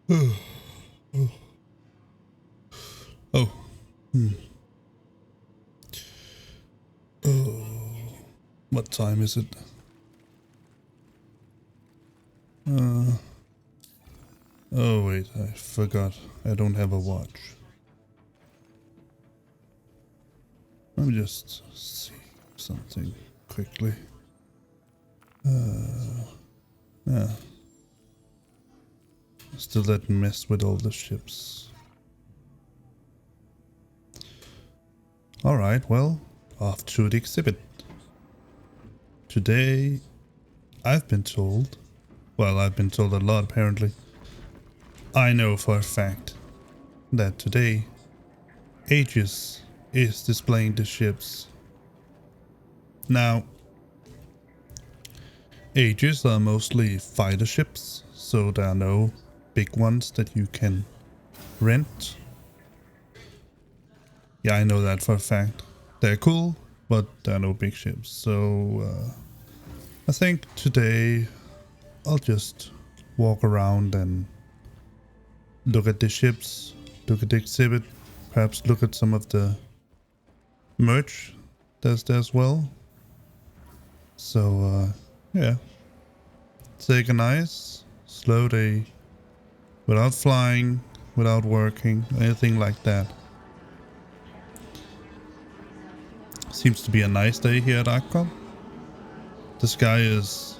Oh. Oh. Hmm. Oh. What time is it? Oh wait, I forgot. I don't have a watch. Let me just see something quickly. Yeah. Still that mess with all the ships. Alright, well, off to the exhibit. Today, I've been told, well, I've been told a lot apparently. I know for a fact that today, Aegis is displaying the ships. Now, Aegis are mostly fighter ships, so there are no big ones that you can rent. Yeah, I know that for a fact. They're cool, but there are no big ships. So I think today I'll just walk around and look at the ships, look at the exhibit, perhaps look at some of the merch that's there as well. So yeah, take a nice slow day without flying, without working, anything like that. Seems to be a nice day here at Aqua. The sky is,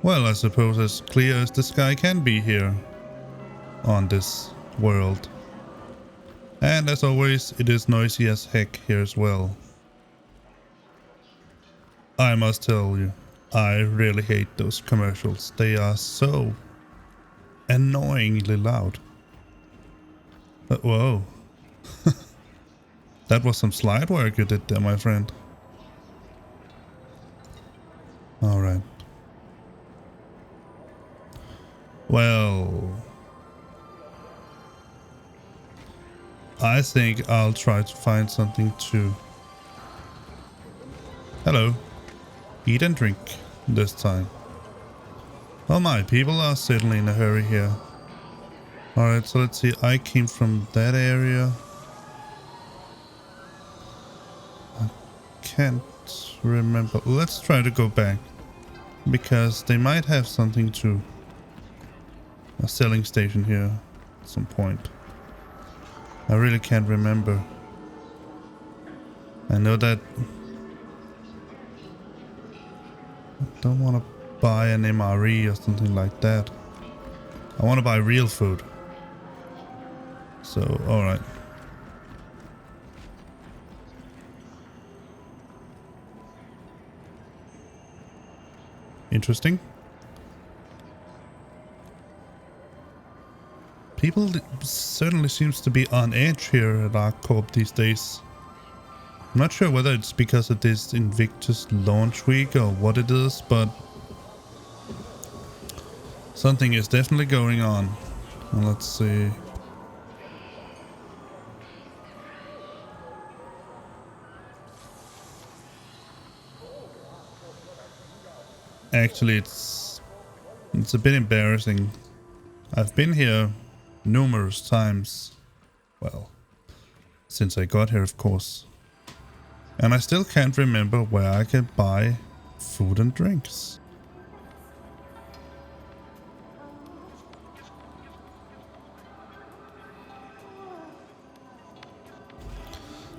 well, I suppose as clear as the sky can be here on this world. And as always, it is noisy as heck here as well. I must tell you, I really hate those commercials. They are so annoyingly loud. Whoa. That was some slide work you did there, my friend. Alright. Well, I think I'll try to find something to... Hello. Eat and drink this time. Oh my, people are certainly in a hurry here. Alright, so let's see. I came from that area. I can't remember. Let's try to go back. Because they might have something to... a selling station here at some point. I really can't remember. I know that... I don't want to buy an MRE or something like that. I want to buy real food. So, alright. Interesting. People certainly seems to be on edge here at ArcCorp these days. I'm not sure whether it's because of this Invictus launch week or what it is, but something is definitely going on. Well, let's see. Actually, it's a bit embarrassing. I've been here numerous times. Well, since I got here, of course. And I still can't remember where I can buy food and drinks.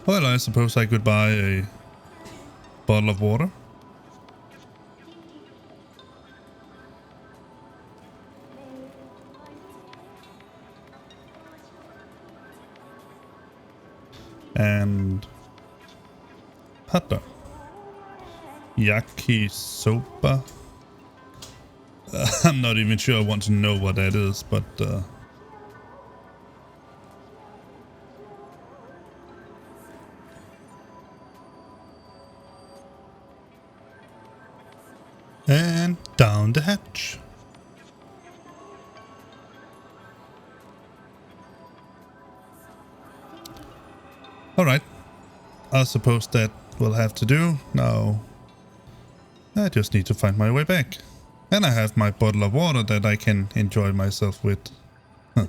Well, I suppose I could buy a bottle of water. And hot dog. Yakisoba. I'm not even sure I want to know what that is, but and down the hatch. Alright, I suppose that will have to do. Now, I just need to find my way back. And I have my bottle of water that I can enjoy myself with. Huh.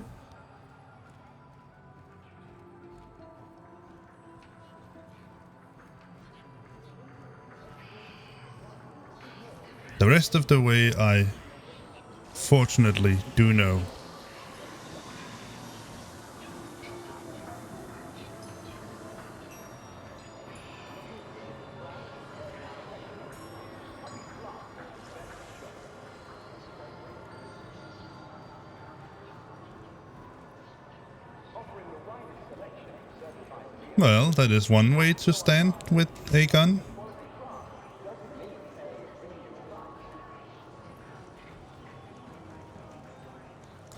The rest of the way I fortunately do know. Well, that is one way to stand with a gun.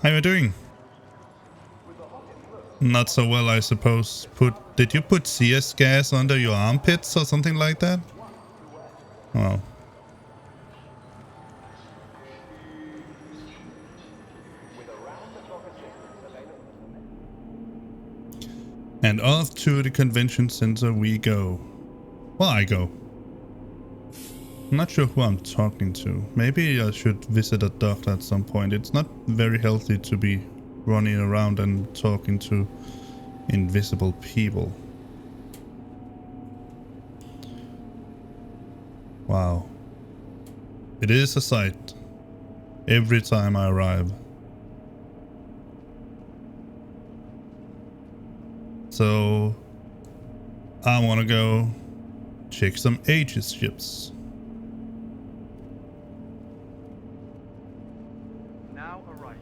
How are you doing? Not so well, I suppose. Did you put CS gas under your armpits or something like that? Well. And off to the convention center we go. Well, I go. I'm not sure who I'm talking to. Maybe I should visit a doctor at some point. It's not very healthy to be running around and talking to invisible people. Wow. It is a sight every time I arrive. So I want to go check some Aegis ships. Now arriving.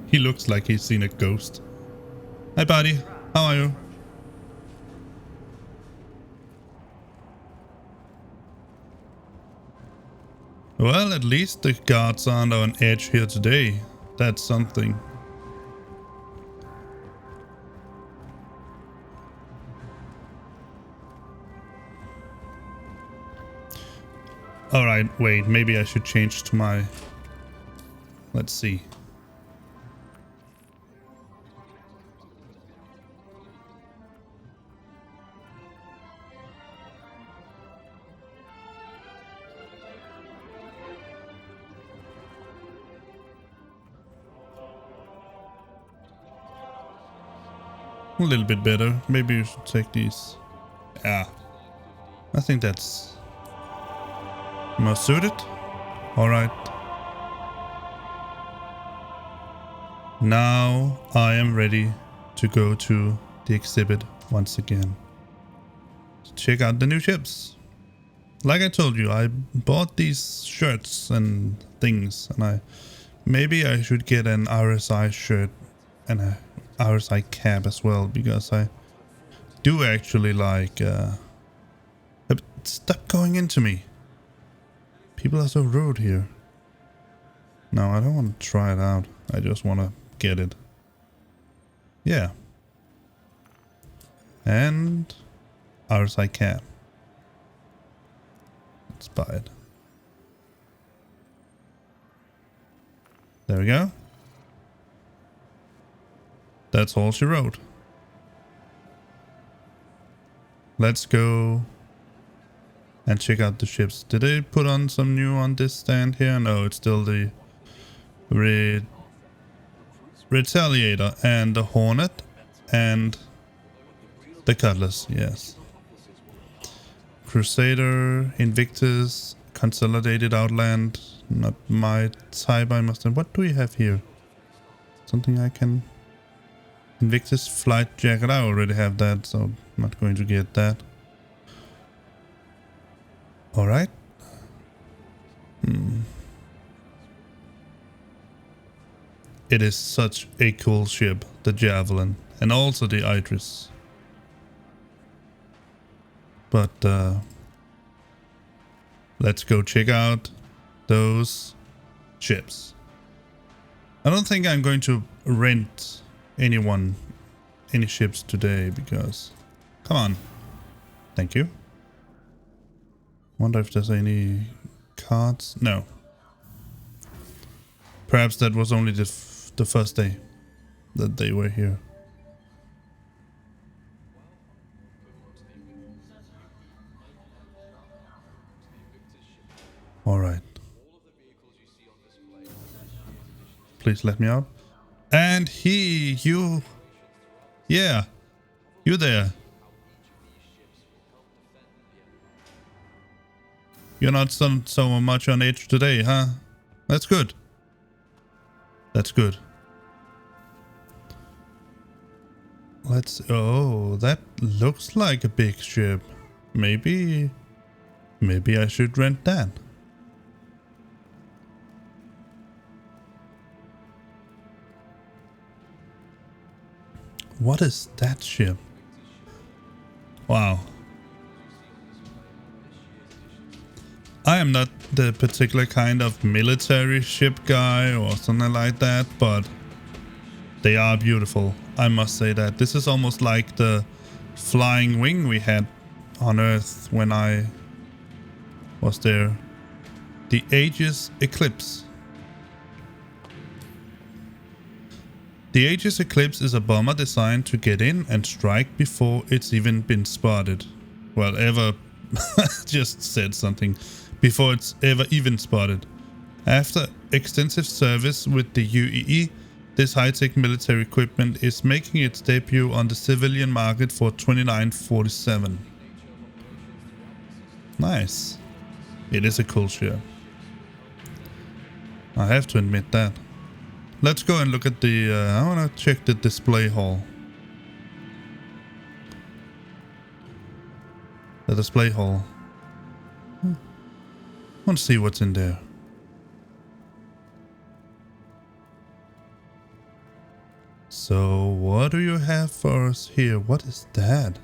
He looks like he's seen a ghost. Hi buddy, how are you? Well, at least the guards aren't on edge here today. That's something. Alright, wait, maybe I should change to my... Let's see. A little bit better. Maybe you should take these. Yeah. I think that's more suited. Alright. Now I am ready to go to the exhibit once again. Check out the new ships. Like I told you, I bought these shirts and things, and maybe I should get an RSI shirt and a RSI cap as well, because I do actually like stop going into me. People are so rude here. No, I don't want to try it out. I just want to get it. Yeah. And RSI cap. Let's buy it. There we go. That's all she wrote. Let's go and check out the ships. Did they put on some new on this stand here? No, it's still the Retaliator and the Hornet and the Cutlass, yes. Crusader, Invictus, Consolidated Outland, not my type, I must have. What do we have here? Something I can... Invictus Flight Jacket, I already have that, so I'm not going to get that. Alright. It is such a cool ship, the Javelin, and also the Idris. But let's go check out those ships. I don't think I'm going to rent any ships today, because come on, thank you. Wonder if there's any cards. No, perhaps that was only the first day that they were here. Alright. Please let me out. And you... Yeah. You there. You're not so much on edge today, huh? That's good. That's good. Oh, that looks like a big ship. Maybe I should rent that. What is that ship? Wow. I am not the particular kind of military ship guy or something like that, but they are beautiful. I must say that. This is almost like the flying wing we had on Earth when I was there. The Aegis Eclipse. The Aegis Eclipse is a bomber designed to get in and strike before it's even been spotted. Well, ever just said something. Before it's ever even spotted. After extensive service with the UEE, this high-tech military equipment is making its debut on the civilian market for $29.47. Nice. It is a cool ship. I have to admit that. Let's go and look at the... I want to check the display hall. The display hall. I want to see what's in there. So, what do you have for us here? What is that?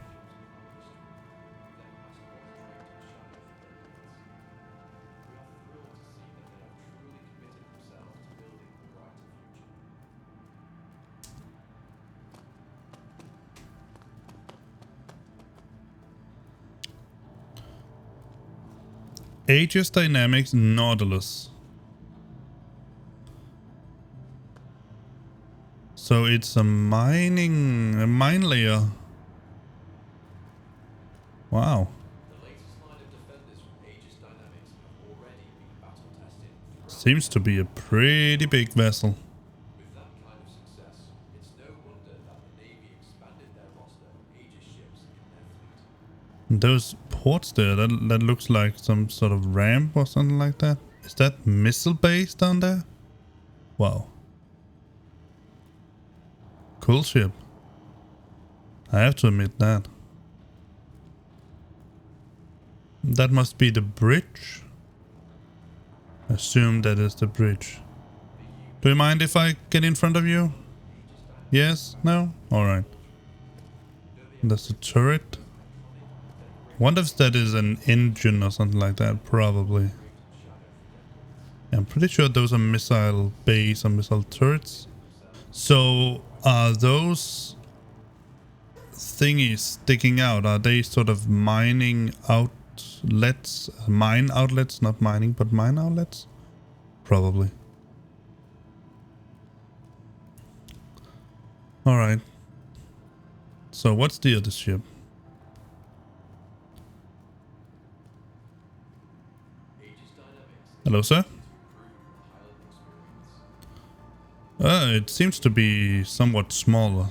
Aegis Dynamics Nautilus. So it's a mine layer. Wow. The latest line of defenders from Aegis Dynamics have already been battle tested. Seems to be a pretty big vessel. With that kind of success, it's no wonder that the Navy expanded their roster of Aegis ships in their fleet. Those ports there, that looks like some sort of ramp or something like that. Is that missile base down there? Wow. Cool ship. I have to admit that. That must be the bridge. Assume that is the bridge. Do you mind if I get in front of you? Yes? No? Alright. That's a turret. Wonder if that is an engine or something like that. Probably. I'm pretty sure those are missile bays or missile turrets. So are those thingies sticking out? Are they sort of mining outlets? Mine outlets? Not mining, but mine outlets? Probably. Alright. So what's the other ship? Hello, sir? It seems to be somewhat smaller.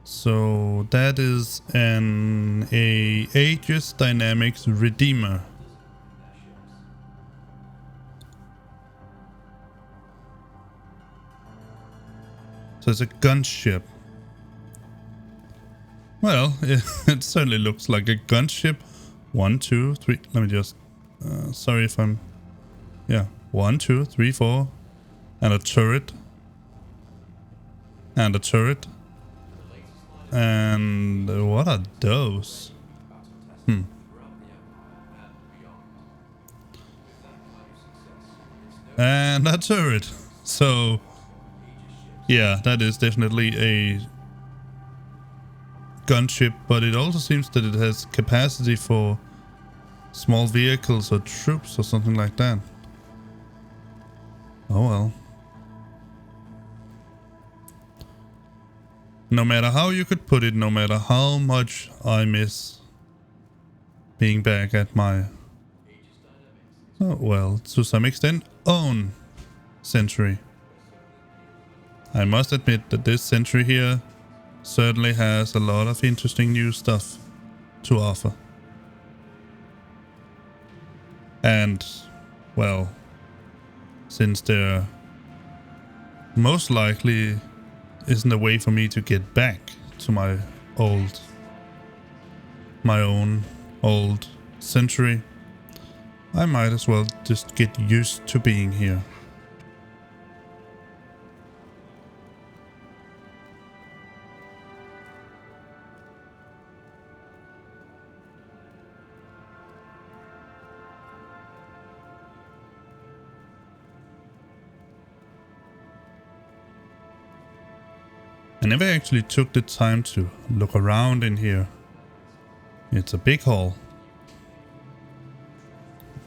So that is an Aegis Dynamics Redeemer. So it's a gunship. Well, it certainly looks like a gunship. 1, 2, 3. Let me just... sorry if I'm... Yeah. 1, 2, 3, 4. And a turret. And a turret. And what are those? And a turret. So, yeah, that is definitely a gunship, but it also seems that it has capacity for small vehicles or troops or something like that. Oh well. No matter how you could put it, no matter how much I miss being back at my oh, well, to some extent, own century. I must admit that this century here certainly has a lot of interesting new stuff to offer. And, well, since there most likely isn't a way for me to get back to my own old century, I might as well just get used to being here. I never actually took the time to look around in here. It's a big hall.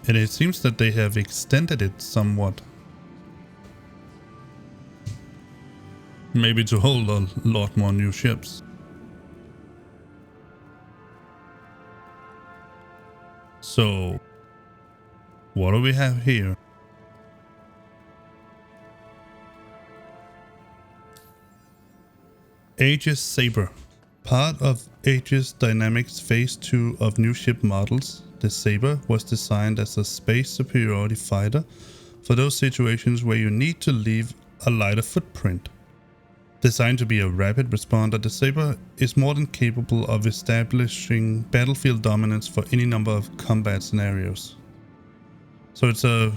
And it seems that they have extended it somewhat. Maybe to hold a lot more new ships. So, what do we have here? Aegis Sabre. Part of Aegis Dynamics Phase 2 of new ship models, the Sabre was designed as a space superiority fighter for those situations where you need to leave a lighter footprint. Designed to be a rapid responder, the Sabre is more than capable of establishing battlefield dominance for any number of combat scenarios. So it's a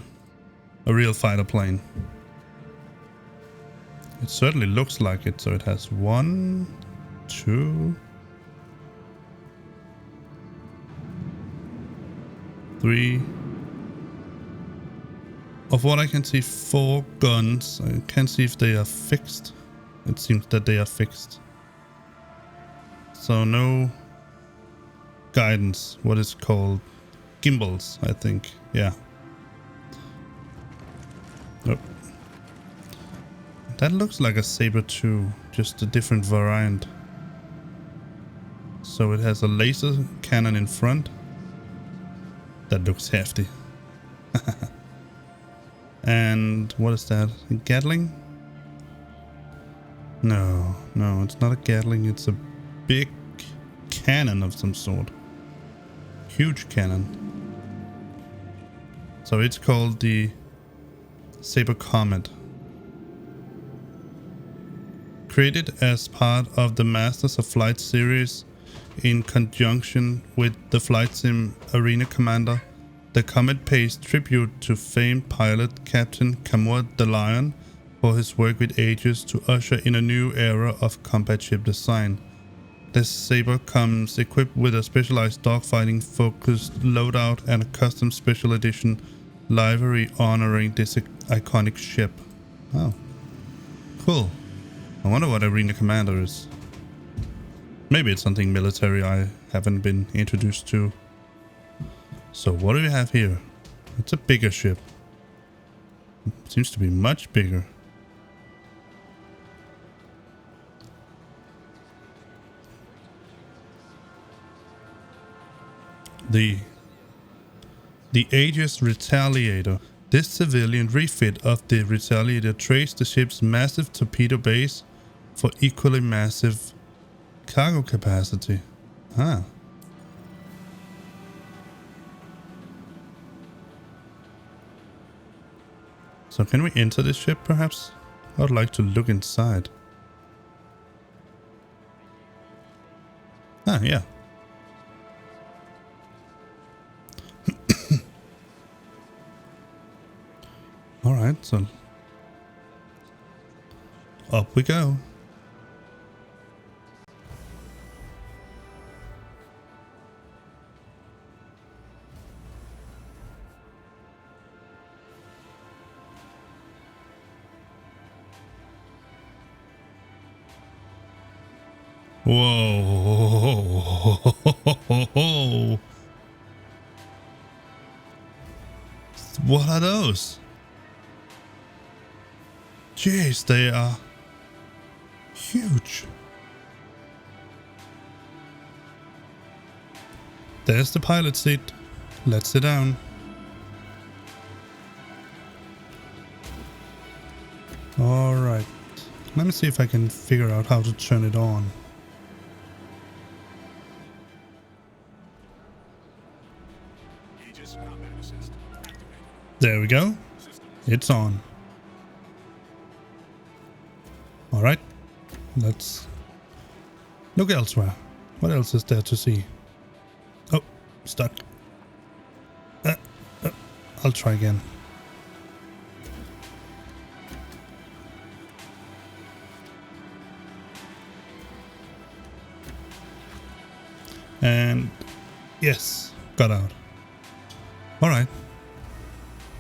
real fighter plane. It certainly looks like it. So it has 1, 2, 3. Of what I can see, 4 guns. I can't see if they are fixed. It seems that they are fixed. So no guidance. What is called gimbals, I think. Yeah. Oh. That looks like a Saber 2, just a different variant. So it has a laser cannon in front. That looks hefty. And what is that? A Gatling? No, it's not a Gatling. It's a big cannon of some sort. Huge cannon. So it's called the Saber Comet. Created as part of the Masters of Flight series in conjunction with the flight sim Arena Commander, the Comet pays tribute to famed pilot Captain Kamur the Lion for his work with Aegis to usher in a new era of combat ship design. The Sabre comes equipped with a specialized dogfighting focused loadout and a custom special edition livery honoring this iconic ship. Oh, cool. I wonder what Arena Commander is. Maybe it's something military I haven't been introduced to. So what do we have here? It's a bigger ship. It seems to be much bigger. The Aegis Retaliator. This civilian refit of the Retaliator trades the ship's massive torpedo base for equally massive cargo capacity. Ah. So can we enter this ship perhaps? I would like to look inside. Ah, yeah. Alright, so up we go. Whoa. What are those? Jeez, they are huge. There's the pilot seat. Let's sit down. Alright. Let me see if I can figure out how to turn it on. Aegis combat assist activated. There we go. It's on. Alright. Let's look elsewhere. What else is there to see? Oh, stuck. I'll try again. And yes, got out. Alright.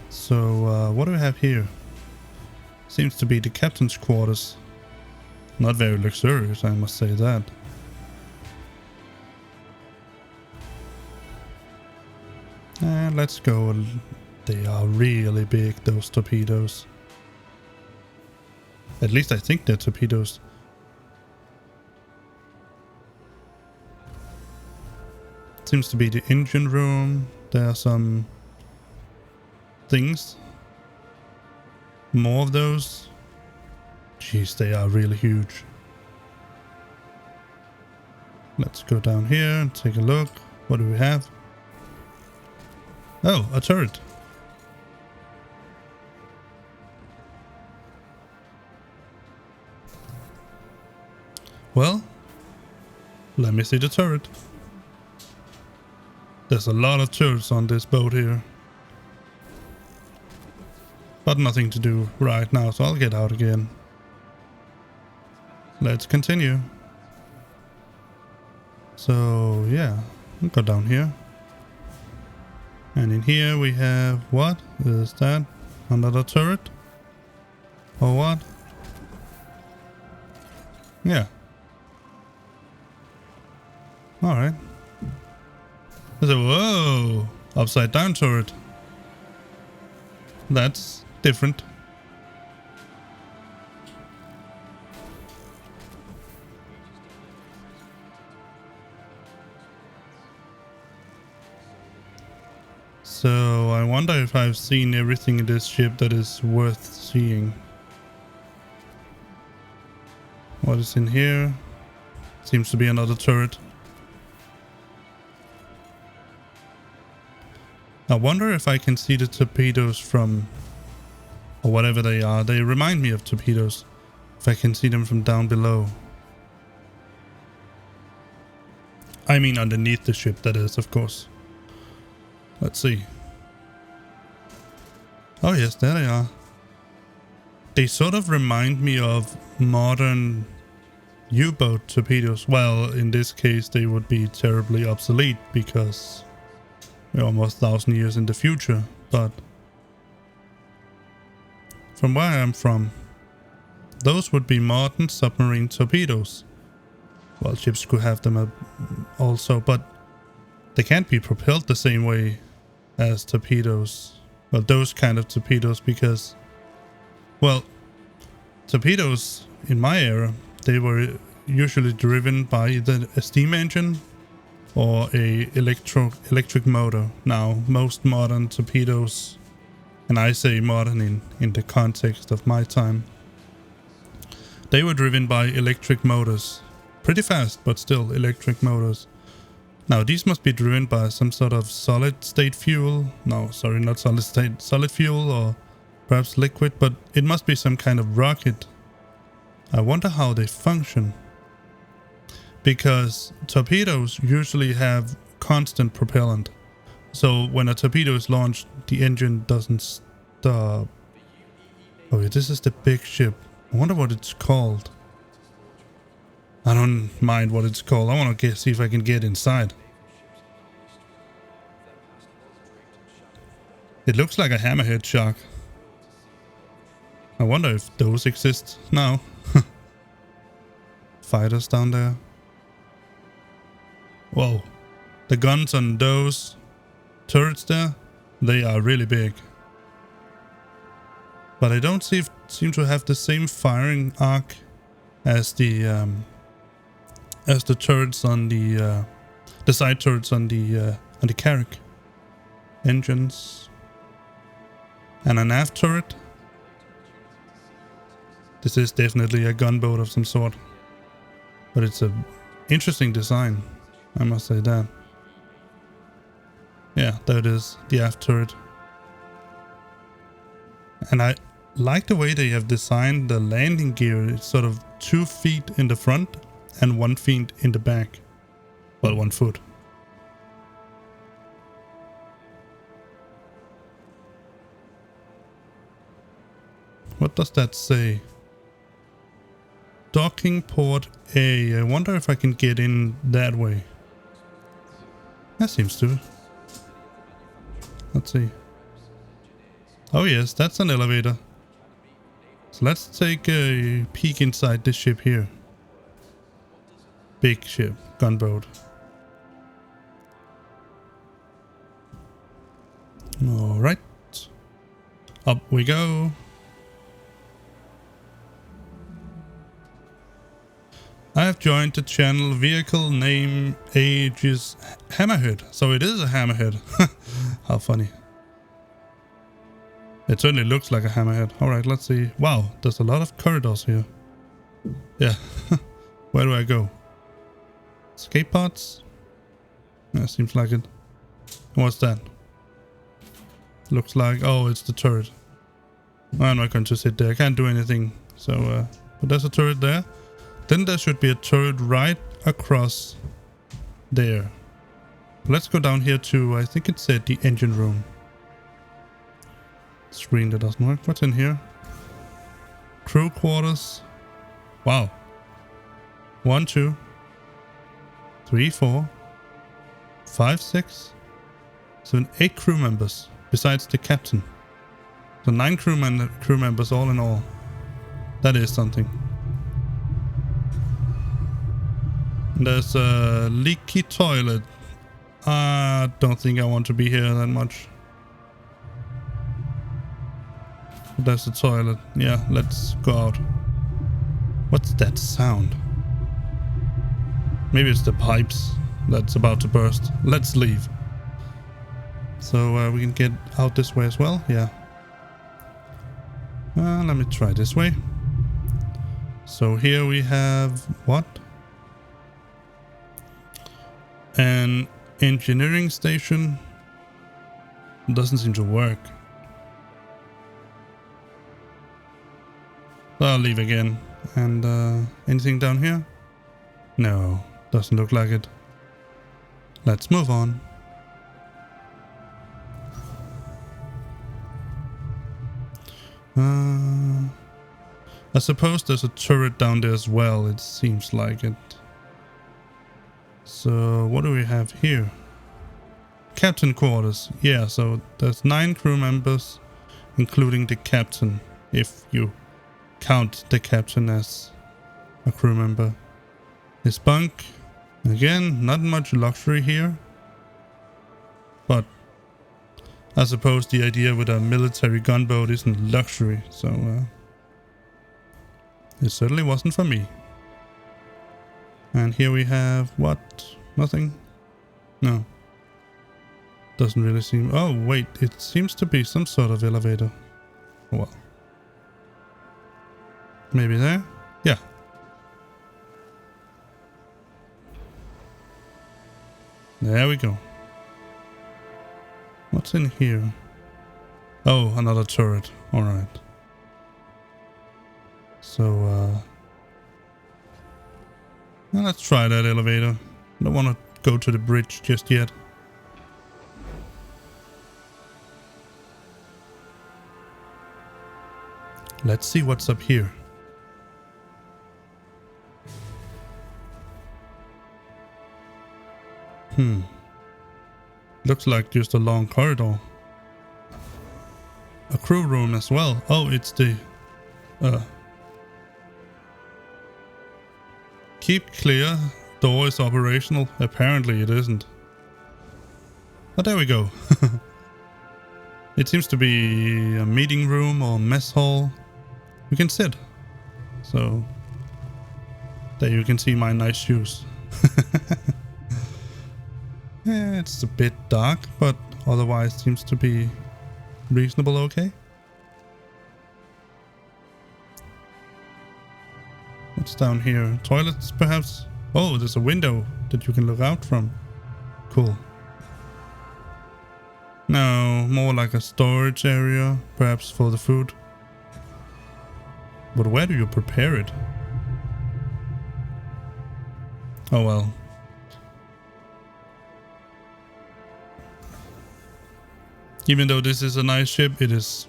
So what do we have here? Seems to be the captain's quarters. Not very luxurious, I must say that. And let's go. They are really big, those torpedoes. At least I think they're torpedoes. Seems to be the engine room. There are some things. More of those. Jeez, they are really huge. Let's go down here and take a look. What do we have? Oh, a turret. Well, let me see the turret. There's a lot of turrets on this boat here. But nothing to do right now, so I'll get out again. Let's continue. So, yeah, we'll go down here. And in here we have, what is that? Another turret? Or what? Yeah. Alright. So, whoa! Upside down turret. That's different. So I wonder if I've seen everything in this ship that is worth seeing. What is in here? Seems to be another turret. I wonder if I can see the torpedoes from, or whatever they are. They remind me of torpedoes. If I can see them from down below. I mean underneath the ship, that is, of course. Let's see. Oh yes, there they are. They sort of remind me of modern U-boat torpedoes. Well, in this case they would be terribly obsolete because we're almost 1,000 years in the future. But from where I'm from, those would be modern submarine torpedoes. Well, ships could have them also, but they can't be propelled the same way as torpedoes. Well, those kind of torpedoes, because, well, torpedoes in my era, they were usually driven by either a steam engine or a electric motor. Now, most modern torpedoes, and I say modern in the context of my time, they were driven by electric motors. Pretty fast, but still electric motors. Now, these must be driven by some sort of solid state fuel. No, sorry, not solid state. Solid fuel or perhaps liquid, but it must be some kind of rocket. I wonder how they function. Because torpedoes usually have constant propellant. So when a torpedo is launched, the engine doesn't stop. Oh, yeah, this is the big ship. I wonder what it's called. I don't mind what it's called. I want to see if I can get inside. It looks like a hammerhead shark. I wonder if those exist now. Fighters down there. Whoa. The guns on those turrets there, they are really big. But I don't seem to have the same firing arc as the turrets on the side turrets on the Carrack engines. And an aft turret. This is definitely a gunboat of some sort. But it's a interesting design, I must say that. Yeah, there it is, the aft turret. And I like the way they have designed the landing gear. It's sort of 2 feet in the front and 1 feet in the back. Well, 1 foot. What does that say? Docking port A. I wonder if I can get in that way. That seems to. Let's see. Oh yes, that's an elevator. So let's take a peek inside this ship here. Big ship, gunboat. Alright. Up we go. I have joined the channel vehicle name Aegis Hammerhead. So it is a hammerhead. How funny. It certainly looks like a hammerhead. Alright, let's see. Wow, there's a lot of corridors here. Yeah. Where do I go? Escape pods? Yeah, seems like it. What's that? Looks like... Oh, it's the turret. I'm not going to sit there. I can't do anything. So, but there's a turret there. Then there should be a turret right across there. Let's go down here to, I think it said the engine room. Screen that doesn't work. What's in here? Crew quarters. Wow. 1, 2, 3, 4, 5, 6, 7, 8 crew members besides the captain. So 9 crew members all in all. That is something. There's a leaky toilet. I don't think I want to be here that much. There's a toilet. Yeah, let's go out. What's that sound? Maybe it's the pipes that's about to burst. Let's leave. So we can get out this way as well. Yeah. Let me try this way. So here we have what? An engineering station. Doesn't seem to work. I'll leave again. And anything down here? No, doesn't look like it. Let's move on. I suppose there's a turret down there as well. It seems like it. So what do we have here? Captain quarters. Yeah, so there's 9 crew members, including the captain, if you count the captain as a crew member. His bunk. Again, not much luxury here. But I suppose the idea with a military gunboat isn't luxury, so it certainly wasn't for me. And here we have what? Nothing? No. Doesn't really seem... Oh, wait. It seems to be some sort of elevator. Well. Maybe there? Yeah. There we go. What's in here? Oh, another turret. Alright. So, now let's try that elevator. I don't want to go to the bridge just yet. Let's see what's up here. Looks like just a long corridor. A crew room as well. Oh, it's the... Keep clear. Door is operational. Apparently it isn't. Oh, there we go. It seems to be a meeting room or mess hall. We can sit. So... There you can see my nice shoes. Yeah, it's a bit dark, but otherwise seems to be reasonable okay. What's down here? Toilets, perhaps? Oh, there's a window that you can look out from. Cool. No, more like a storage area, perhaps for the food. But where do you prepare it? Oh well. Even though this is a nice ship, it's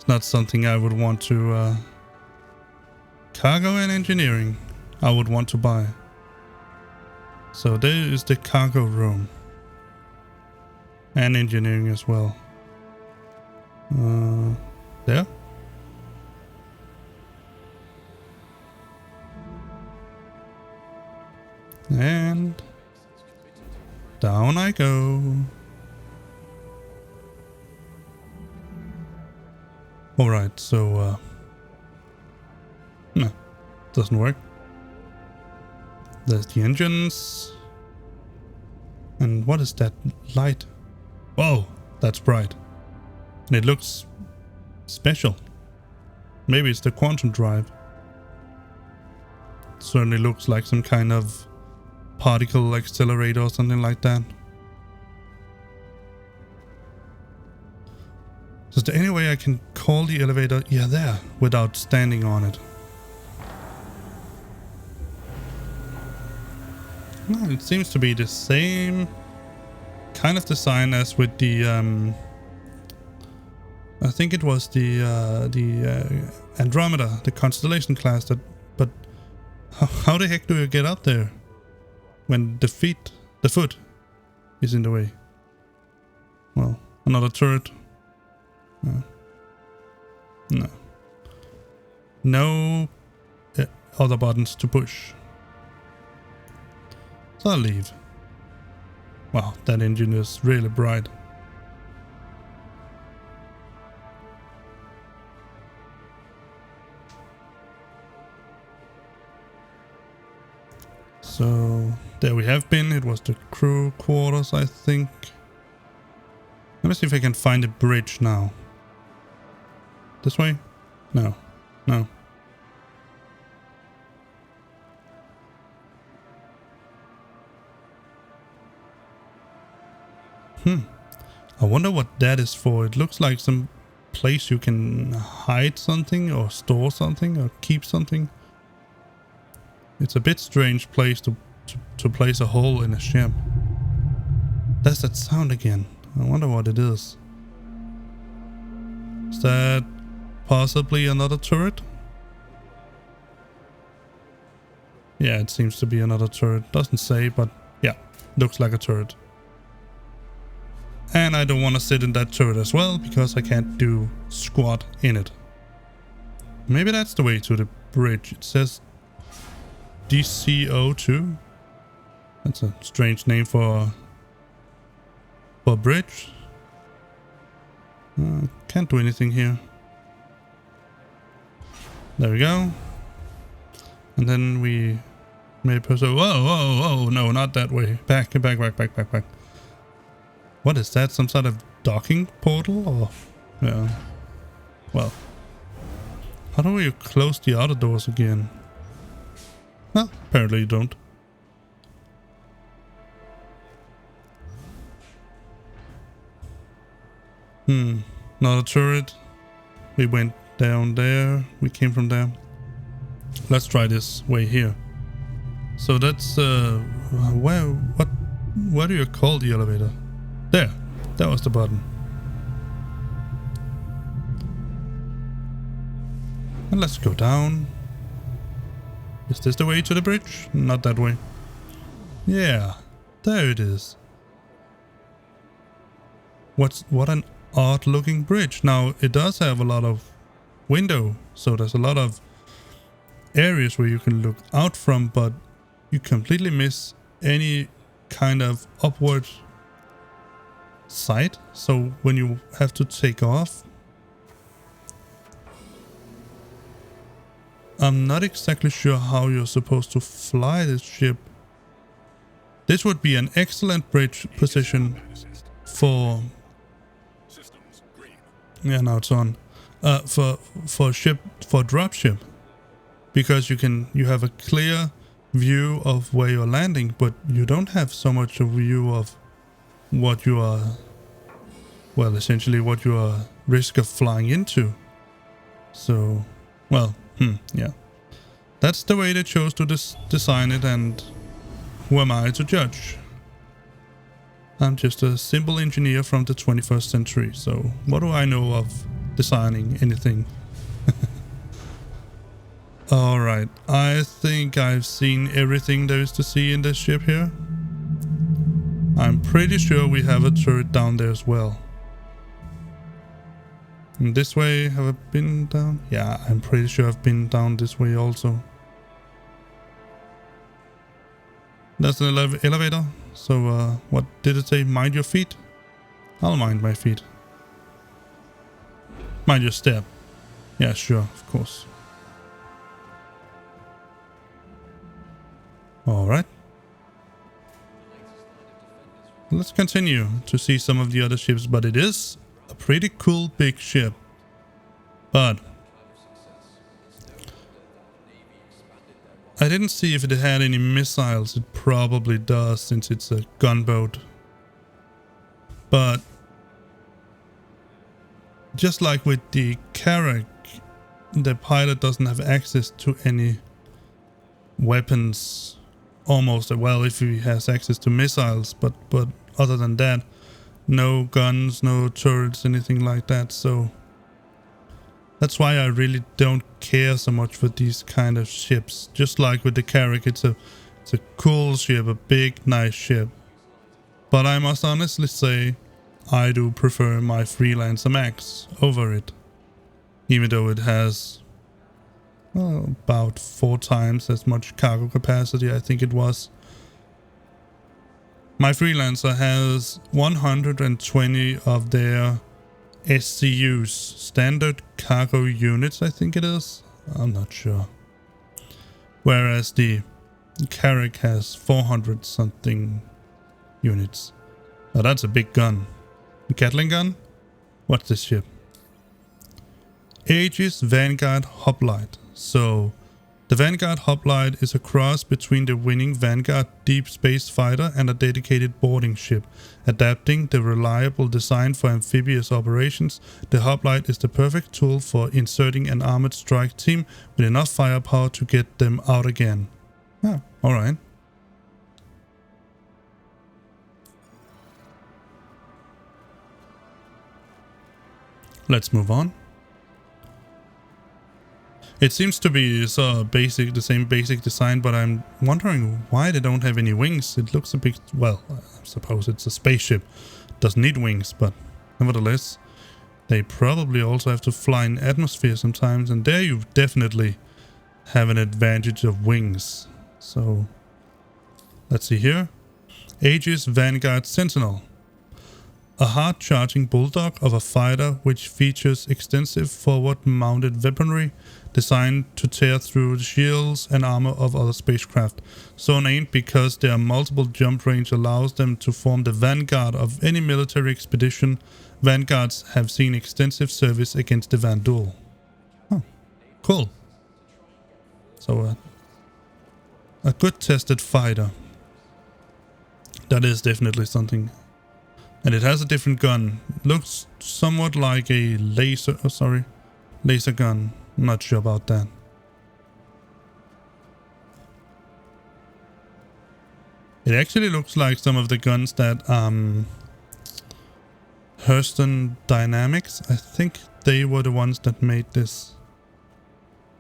not something I would want to... cargo and engineering, I would want to buy. So there is the cargo room. And engineering as well. There. And down I go. Alright, so no, doesn't work. There's the engines. And what is that light? Whoa, that's bright. And it looks special. Maybe it's the quantum drive. It certainly looks like some kind of particle accelerator or something like that. So is there any way I can call the elevator, yeah, there, without standing on it? No, it seems to be the same kind of design as with the I think it was the Andromeda, the Constellation class. That, but how the heck do you get up there when the foot is in the way? Well, another turret. No other buttons to push. So I'll leave. Wow, that engine is really bright. So there we have been. It was the crew quarters, I think. Let me see if I can find a bridge now. This way? No. No. I wonder what that is for. It looks like some place you can hide something or store something or keep something. It's a bit strange place to place a hole in a ship. That's that sound again. I wonder what it is. Is that possibly another turret? Yeah, it seems to be another turret. Doesn't say, but yeah, looks like a turret. And I don't want to sit in that turret as well, because I can't do squat in it. Maybe that's the way to the bridge. It says DCO2. That's a strange name for a bridge. Can't do anything here. There we go. And then we may pursue. Whoa, no, not that way. Back. What is that? Some sort of docking portal? Or yeah. Well. How do you close the outer doors again? Well, apparently you don't. Not a turret. We went down there. We came from there. Let's try this way here. So that's what do you call the elevator? There. That was the button. And let's go down. Is this the way to the bridge? Not that way. Yeah. There it is. What an odd looking bridge. Now it does have a lot of window, so there's a lot of areas where you can look out from, but you completely miss any kind of upward sight. So when you have to take off, I'm not exactly sure how you're supposed to fly this ship. This would be an excellent bridge position for... Yeah, now it's on. For a ship, for a drop ship. because you have a clear view of where you're landing, but you don't have so much a view of what you are, well, essentially what you are risk of flying into. So, well, yeah. That's the way they chose to design it, and who am I to judge? I'm just a simple engineer from the 21st century, so what do I know of designing anything? Alright, I think I've seen everything there is to see in this ship here. I'm pretty sure we have a turret down there as well. And this way, have I been down? Yeah, I'm pretty sure I've been down this way also. That's an elevator. So, what did it say? Mind your feet? I'll mind my feet. Mind your step. Yeah, sure, of course. Alright. Let's continue to see some of the other ships, but it is a pretty cool big ship. But I didn't see if it had any missiles. It probably does, since it's a gunboat. But just like with the Carrack, the pilot doesn't have access to any weapons. Almost, well, if he has access to missiles, but other than that, no guns, no turrets, anything like that. So that's why I really don't care so much for these kind of ships. Just like with the Carrack, it's a cool ship, a big, nice ship. But I must honestly say, I do prefer my Freelancer Max over it, even though it has about 4 times as much cargo capacity, I think it was. My Freelancer has 120 of their SCUs, standard cargo units, I think it is. I'm not sure. Whereas the Carrack has 400 something units. Now that's a big gun. Gatling gun? What's this ship? Aegis Vanguard Hoplite. So, the Vanguard Hoplite is a cross between the winning Vanguard deep space fighter and a dedicated boarding ship. Adapting the reliable design for amphibious operations, the Hoplite is the perfect tool for inserting an armored strike team with enough firepower to get them out again. Oh, alright. Let's move on. It seems to be so basic, the same basic design, but I'm wondering why they don't have any wings. It looks a bit, well, I suppose it's a spaceship. Doesn't need wings, but nevertheless, they probably also have to fly in atmosphere sometimes, and there you definitely have an advantage of wings. So, let's see here. Aegis Vanguard Sentinel. A hard-charging bulldog of a fighter which features extensive forward-mounted weaponry designed to tear through the shields and armor of other spacecraft. So named because their multiple jump range allows them to form the vanguard of any military expedition. Vanguards have seen extensive service against the Vandal. Oh, cool. So a good tested fighter. That is definitely something. And it has a different gun. Looks somewhat like a laser gun. I'm not sure about that. It actually looks like some of the guns that Hurston Dynamics, I think they were the ones that made this.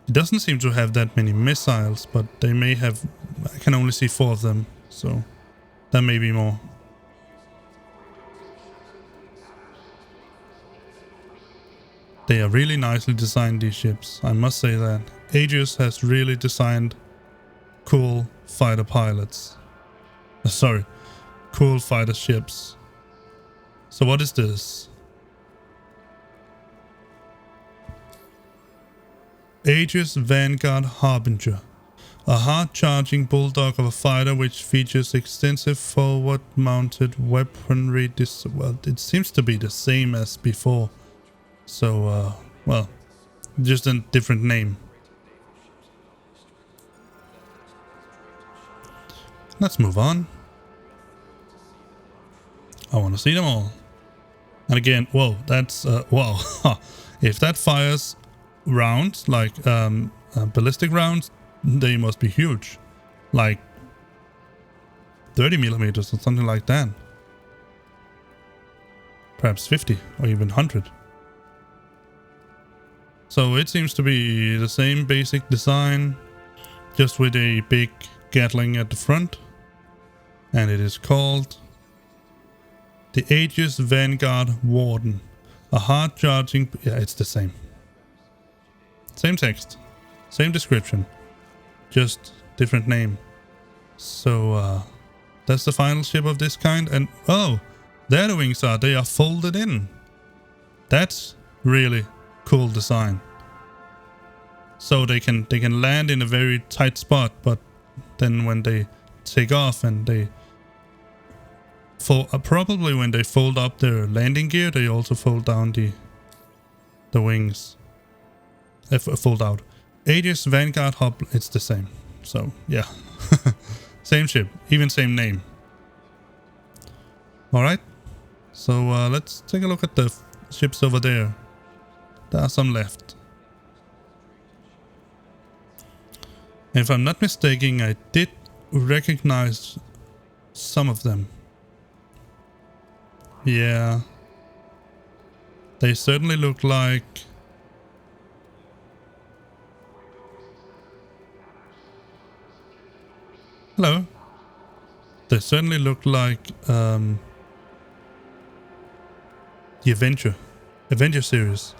It doesn't seem to have that many missiles, but they may have. I can only see 4 of them, so there may be more. They are really nicely designed, these ships. I must say that. Aegis has really designed cool fighter pilots. Sorry, cool fighter ships. So what is this? Aegis Vanguard Harbinger. A hard-charging bulldog of a fighter which features extensive forward-mounted weaponry. Well, it seems to be the same as before. So, well, just a different name. let's move on. I want to see them all. And again, whoa, that's wow. If that fires rounds like ballistic rounds, they must be huge, like 30 millimeters or something like that. Perhaps 50 or even 100. So it seems to be the same basic design, just with a big Gatling at the front. And it is called the Aegis Vanguard Warden. A hard charging... Yeah, it's the same. Same text. Same description. Just different name. So, that's the final ship of this kind. And, oh, there the wings are. They are folded in. That's really cool design. So they can land in a very tight spot, but then when they take off and they... probably when they fold up their landing gear, they also fold down the wings. Fold out. Aegis Vanguard Hoplite, it's the same. So yeah, same ship, even same name. All right, so let's take a look at the ships over there. There are some left. If I'm not mistaken, I did recognize some of them. Yeah. They certainly look like... Hello. They certainly look like the Avenger. Avenger series.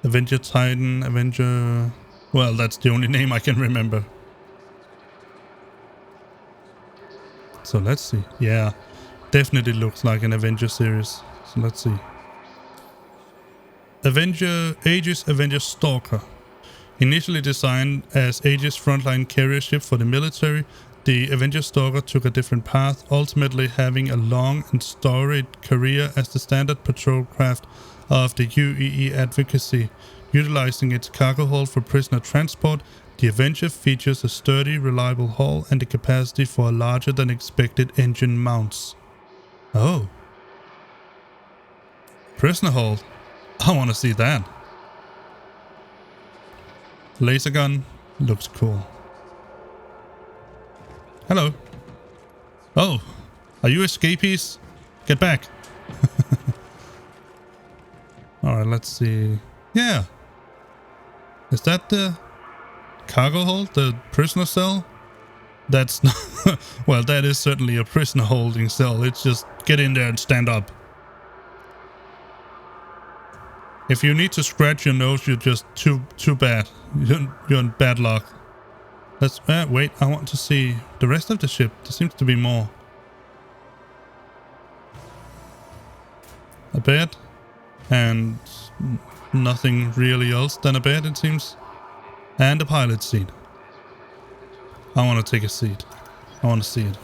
Avenger Titan, Avenger... Well, that's the only name I can remember. So let's see. Yeah. Definitely looks like an Avenger series. So let's see. Aegis Avenger Stalker. Initially designed as Aegis frontline carrier ship for the military, the Avenger Stalker took a different path, ultimately having a long and storied career as the standard patrol craft of the UEE Advocacy. Utilizing its cargo hold for prisoner transport, the Avenger features a sturdy, reliable hull and the capacity for a larger than expected engine mounts. Oh. Prisoner hold. I want to see that. Laser gun. Looks cool. Hello. Oh. Are you escapees? Get back. Alright, let's see. Yeah. Is that the cargo hold? The prisoner cell? That's not... Well, that is certainly a prisoner holding cell. It's just get in there and stand up. If you need to scratch your nose, you're just too bad. You're in bad luck. Let's... wait, I want to see the rest of the ship. There seems to be more. A bed. And nothing really else than a bed, it seems. And a pilot seat. I want to take a seat. I want to see it.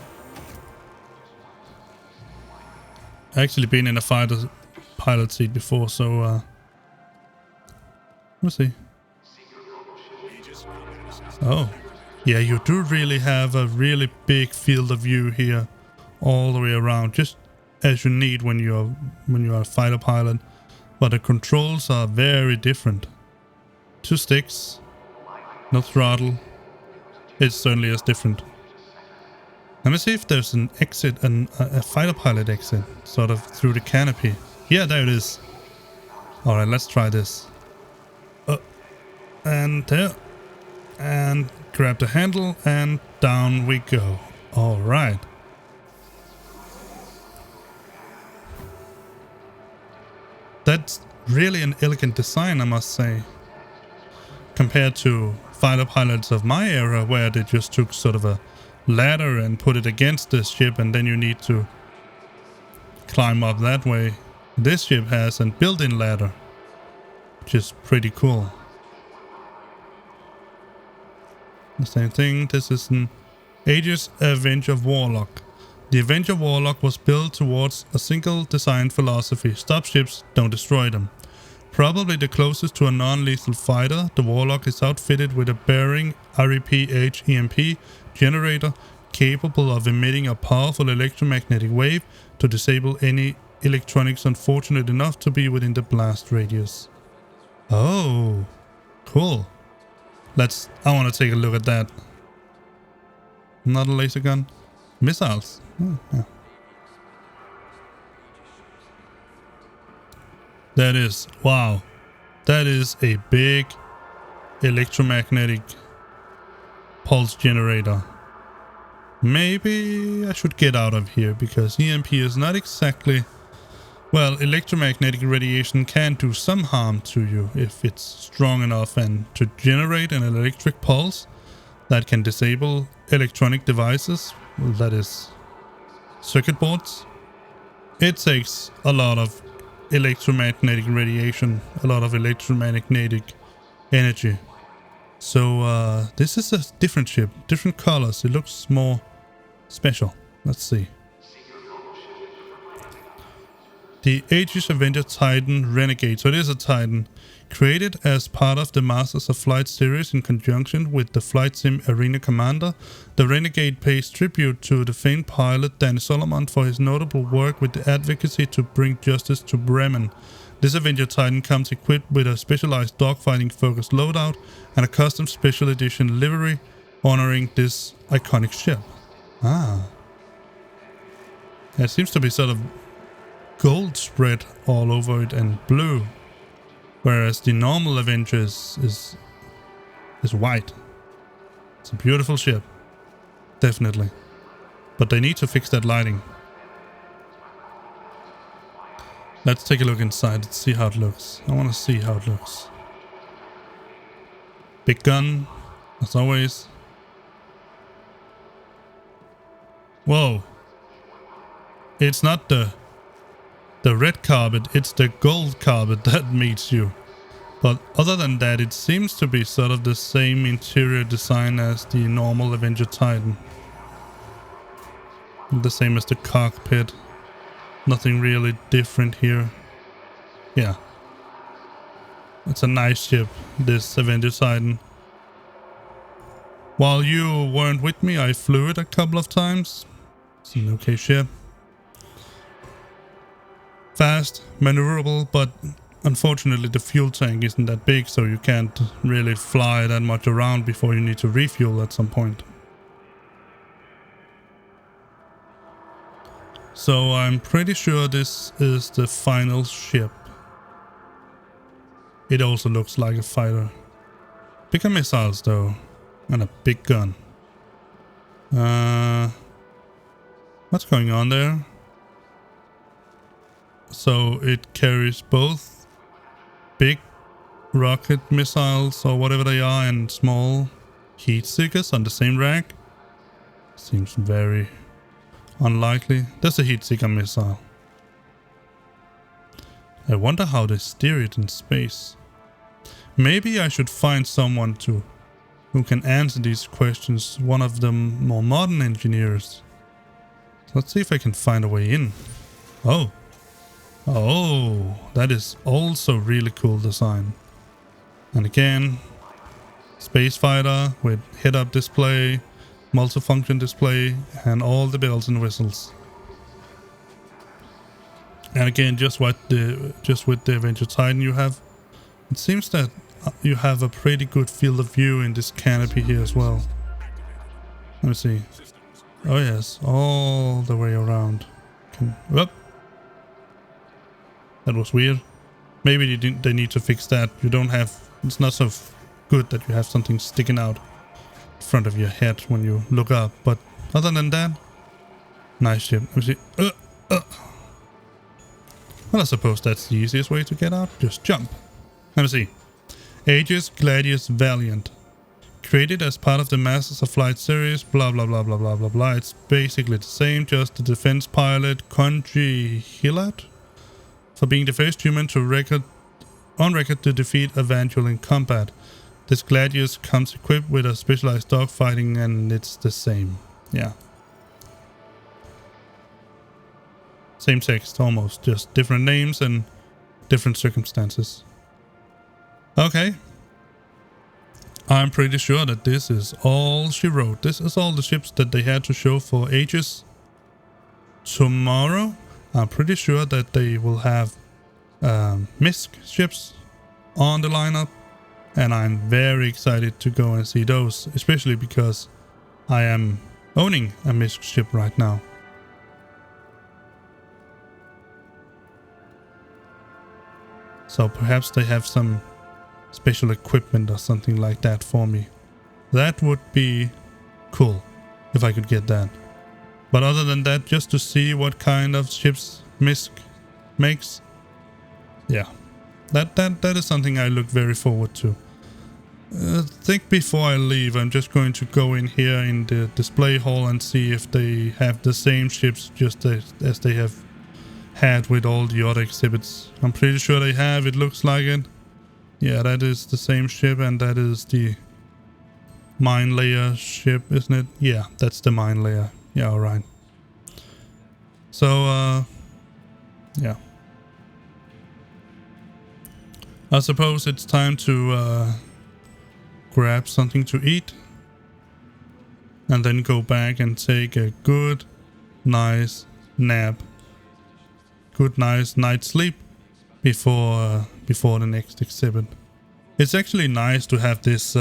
I actually been in a fighter pilot seat before, so let's see. Oh, yeah, you do really have a really big field of view here, all the way around, just as you need when you're a fighter pilot. But the controls are very different. 2 sticks, no throttle. It's certainly as different. Let me see if there's an exit, a fighter pilot exit, sort of through the canopy. Yeah, there it is. Alright, let's try this. And there. And grab the handle and down we go. Alright. That's really an elegant design, I must say. Compared to fighter pilots of my era, where they just took sort of a ladder and put it against this ship, and then you need to climb up that way. This ship has a built-in ladder, which is pretty cool. The same thing, this is an Aegis Avenger Warlock. The Avenger Warlock was built towards a single design philosophy: stop ships, don't destroy them. Probably the closest to a non-lethal fighter, the Warlock is outfitted with a bearing REPH EMP generator, capable of emitting a powerful electromagnetic wave to disable any electronics unfortunate enough to be within the blast radius. Oh, cool. I want to take a look at that. Not a laser gun. Missiles. Oh, yeah. That is, wow. That is a big electromagnetic pulse generator. Maybe I should get out of here because EMP is not exactly... Well, electromagnetic radiation can do some harm to you if it's strong enough, and to generate an electric pulse that can disable electronic devices, well, that is circuit boards, it takes a lot of electromagnetic radiation, a lot of electromagnetic energy. So this is a different ship, different colors. It looks more special. Let's see. The Aegis Avenger Titan Renegade. So it is a Titan. Created as part of the Masters of Flight series in conjunction with the Flight Sim Arena Commander, the Renegade pays tribute to the famed pilot Danny Solomon for his notable work with the advocacy to bring justice to Bremen. This Avenger Titan comes equipped with a specialized dogfighting focused loadout and a custom special edition livery honoring this iconic ship. Ah. It seems to be sort of gold spread all over it and blue, whereas the normal Avenger is white. It's a beautiful ship, definitely, but they need to fix that lighting. Let's take a look inside and see how it looks. I want to see how it looks. Big gun, as always. Whoa. It's not the red carpet, it's the gold carpet that meets you. But other than that, it seems to be sort of the same interior design as the normal Avenger Titan. The same as the cockpit. Nothing really different here. Yeah. It's a nice ship, this Avenger Titan. While you weren't with me, I flew it a couple of times. It's an okay ship. Fast, maneuverable, but unfortunately the fuel tank isn't that big, so you can't really fly that much around before you need to refuel at some point. So I'm pretty sure this is the final ship. It also looks like a fighter. Bigger missiles though, and a big gun. What's going on there? So it carries both big rocket missiles or whatever they are and small heat seekers on the same rack. Seems very unlikely. There's a heat seeker missile. I wonder how they steer it in space. Maybe I should find someone who can answer these questions, one of the more modern engineers. So let's see if I can find a way in. Oh, that is also really cool design. And again, space fighter with head-up display, multifunction display, and all the bells and whistles. And again, just with the Avenger Titan you have, it seems that you have a pretty good field of view in this canopy here as well. Let me see. Oh yes, all the way around. Whoop. That was weird. Maybe they need to fix that. You don't have... It's not so good that you have something sticking out in front of your head when you look up. But other than that, nice ship. Let me see. Well, I suppose that's the easiest way to get out. Just jump. Let me see. Aegis, Gladius, Valiant. Created as part of the Masters of Flight series, blah blah blah blah blah blah blah. It's basically the same, just the defense pilot, Konji Hillat, for being the first human on record to defeat Avenger in combat. This Gladius comes equipped with a specialized dogfighting, and it's the same. Yeah. Same text, almost. Just different names and different circumstances. Okay. I'm pretty sure that this is all she wrote. This is all the ships that they had to show for Aegis. Tomorrow, I'm pretty sure that they will have MISC ships on the lineup. And I'm very excited to go and see those, especially because I am owning a MISC ship right now. So perhaps they have some special equipment or something like that for me. That would be cool if I could get that. But other than that, just to see what kind of ships MISC makes, yeah, that is something I look very forward to. I think before I leave, I'm just going to go in here in the display hall and see if they have the same ships just as they have had with all the other exhibits. I'm pretty sure they have, it looks like it. Yeah, that is the same ship, and that is the mine layer ship, isn't it? Yeah, that's the mine layer. Yeah, alright. So, yeah. I suppose it's time to grab something to eat. And then go back and take a good, nice nap. Good, nice night's sleep before the next exhibit. It's actually nice to have this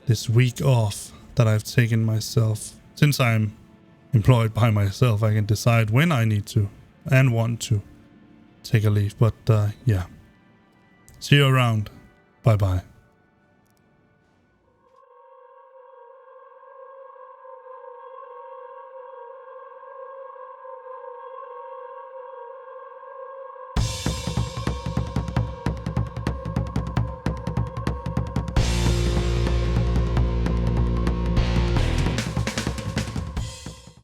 this week off that I've taken myself. Since I'm employed by myself, I can decide when I need to and want to take a leave. But yeah, see you around. Bye bye.